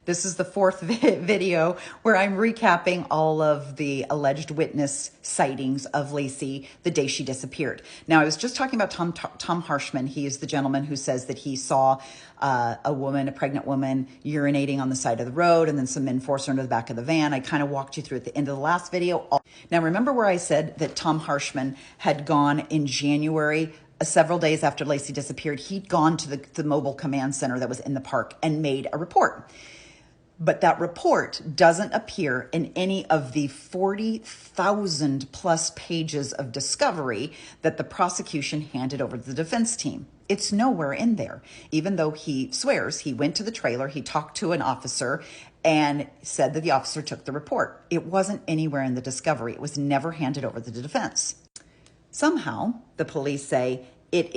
This is the fourth video where I'm recapping all of the alleged witness sightings of Laci the day she disappeared. Now, I was just talking about Tom Harshman. He is the gentleman who says that he saw a pregnant woman, urinating on the side of the road, and then some men forced her into the back of the van. I kind of walked you through at the end of the last video. Now, remember where I said that Tom Harshman had gone in January, several days after Laci disappeared? He'd gone to the mobile command center that was in the park and made a report. But that report doesn't appear in any of the 40,000 plus pages of discovery that the prosecution handed over to the defense team. It's nowhere in there, even though he swears he went to the trailer, he talked to an officer and said that the officer took the report. It wasn't anywhere in the discovery. It was never handed over to the defense. Somehow, the police say it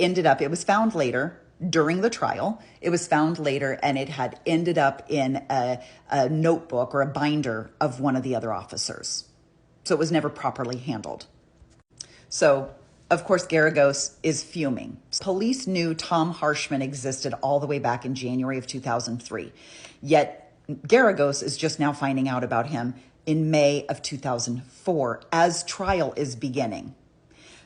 was found later during the trial. It was found later and it had ended up in a notebook or a binder of one of the other officers. So it was never properly handled. So, of course, Garagos is fuming. Police knew Tom Harshman existed all the way back in January of 2003. Yet Garagos is just now finding out about him in May of 2004 as trial is beginning.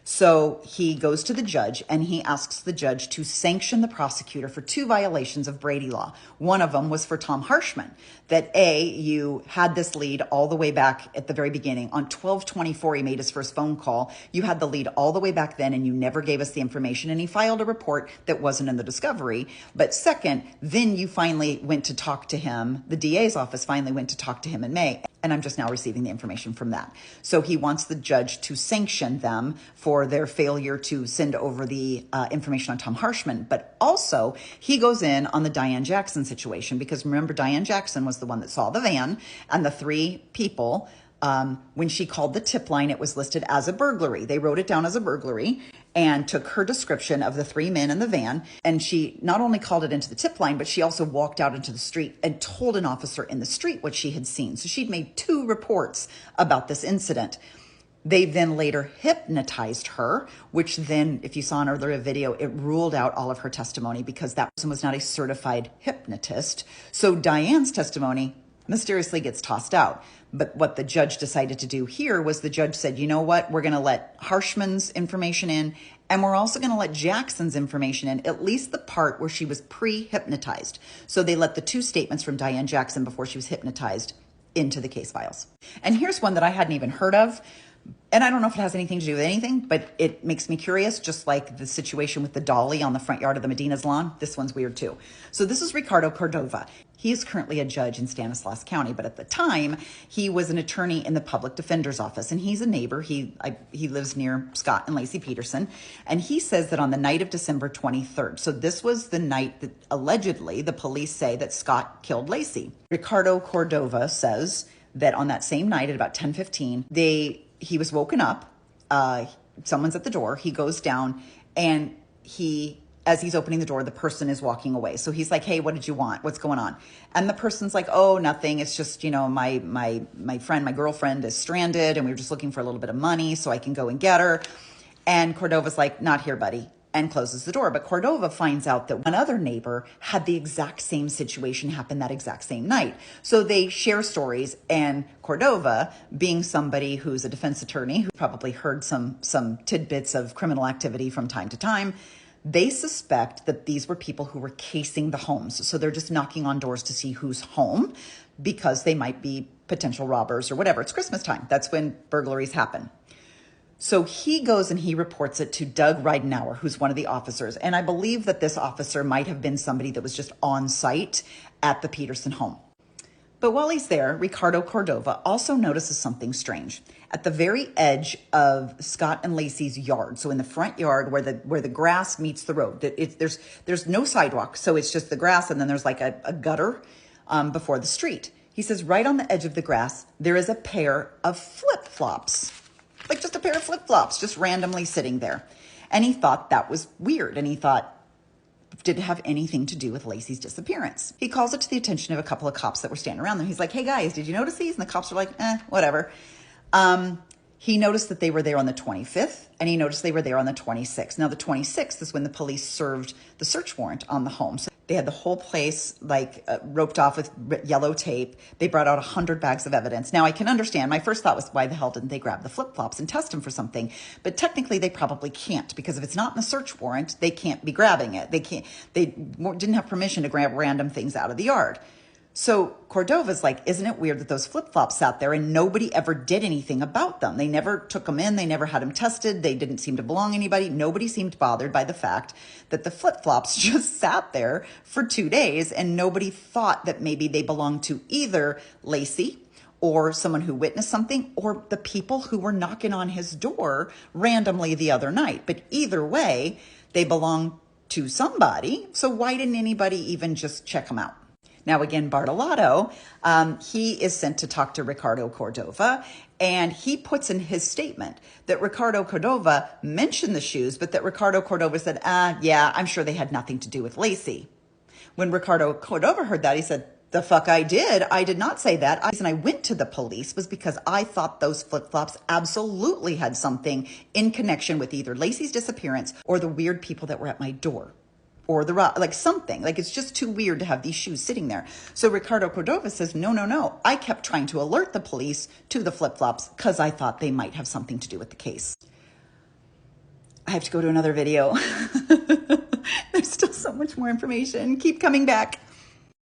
So he goes to the judge and he asks the judge to sanction the prosecutor for 2 violations of Brady law. One of them was for Tom Harshman, that you had this lead all the way back at the very beginning. On 12/24, he made his first phone call. You had the lead all the way back then and you never gave us the information, and he filed a report that wasn't in the discovery. But second, then you finally went to talk to him. The DA's office finally went to talk to him in May. And I'm just now receiving the information from that. So he wants the judge to sanction them for their failure to send over the information on Tom Harshman. But also, he goes in on the Diane Jackson situation, because remember, Diane Jackson was the one that saw the van and the 3 people. When she called the tip line, it was listed as a burglary. They wrote it down as a burglary and took her description of the 3 men in the van. And she not only called it into the tip line, but she also walked out into the street and told an officer in the street what she had seen. So she'd made 2 reports about this incident. They then later hypnotized her, which then, if you saw in another video, it ruled out all of her testimony because that person was not a certified hypnotist. So Diane's testimony mysteriously gets tossed out. But what the judge decided to do here was the judge said, you know what, we're going to let Harshman's information in, and we're also going to let Jackson's information in, at least the part where she was pre-hypnotized. So they let the 2 statements from Diane Jackson before she was hypnotized into the case files. And here's one that I hadn't even heard of. And I don't know if it has anything to do with anything, but it makes me curious, just like the situation with the dolly on the front yard of the Medina's lawn. This one's weird too. So this is Ricardo Cordova. He is currently a judge in Stanislaus County, but at the time he was an attorney in the public defender's office, and he's a neighbor. He lives near Scott and Laci Peterson, and he says that on the night of December 23rd, so this was the night that allegedly the police say that Scott killed Laci. Ricardo Cordova says that on that same night at about 10:15, he was woken up. Someone's at the door. He goes down, and as he's opening the door, the person is walking away. So he's like, hey, what did you want? What's going on? And the person's like, oh, nothing. It's just, my girlfriend is stranded, and we were just looking for a little bit of money so I can go and get her. And Cordova's like, not here, buddy, and closes the door. But Cordova finds out that one other neighbor had the exact same situation happen that exact same night. So they share stories, and Cordova, being somebody who's a defense attorney, who probably heard some tidbits of criminal activity from time to time, they suspect that these were people who were casing the homes. So they're just knocking on doors to see who's home, because they might be potential robbers or whatever. It's Christmas time. That's when burglaries happen. So he goes and he reports it to Doug Reidenauer, who's one of the officers. And I believe that this officer might have been somebody that was just on site at the Peterson home. But while he's there, Ricardo Cordova also notices something strange. At the very edge of Scott and Laci's yard, so in the front yard where the grass meets the road, there's no sidewalk, so it's just the grass, and then there's like a gutter before the street. He says right on the edge of the grass, there is a pair of flip-flops. Like just a pair of flip-flops, just randomly sitting there. And he thought that was weird. And he thought, did it have anything to do with Laci's disappearance? He calls it to the attention of a couple of cops that were standing around them. He's like, hey guys, did you notice these? And the cops are like, whatever. He noticed that they were there on the 25th, and he noticed they were there on the 26th. Now, the 26th is when the police served the search warrant on the home. So They had the whole place like roped off with yellow tape. They brought out 100 bags of evidence. Now I can understand. My first thought was, why the hell didn't they grab the flip-flops and test them for something? But technically they probably can't, because if it's not in the search warrant, they can't be grabbing it. They didn't have permission to grab random things out of the yard. So Cordova's like, isn't it weird that those flip-flops sat there and nobody ever did anything about them? They never took them in. They never had them tested. They didn't seem to belong to anybody. Nobody seemed bothered by the fact that the flip-flops just sat there for 2 days, and nobody thought that maybe they belonged to either Lacey or someone who witnessed something, or the people who were knocking on his door randomly the other night. But either way, they belong to somebody. So why didn't anybody even just check them out? Now, again, Bartolotto, he is sent to talk to Ricardo Cordova, and he puts in his statement that Ricardo Cordova mentioned the shoes, but that Ricardo Cordova said, yeah, I'm sure they had nothing to do with Lacey. When Ricardo Cordova heard that, he said, the fuck I did. I did not say that. The reason I went to the police was because I thought those flip-flops absolutely had something in connection with either Lacey's disappearance or the weird people that were at my door. Or like something, like it's just too weird to have these shoes sitting there. So Ricardo Cordova says, no. I kept trying to alert the police to the flip-flops because I thought they might have something to do with the case. I have to go to another video. There's still so much more information. Keep coming back.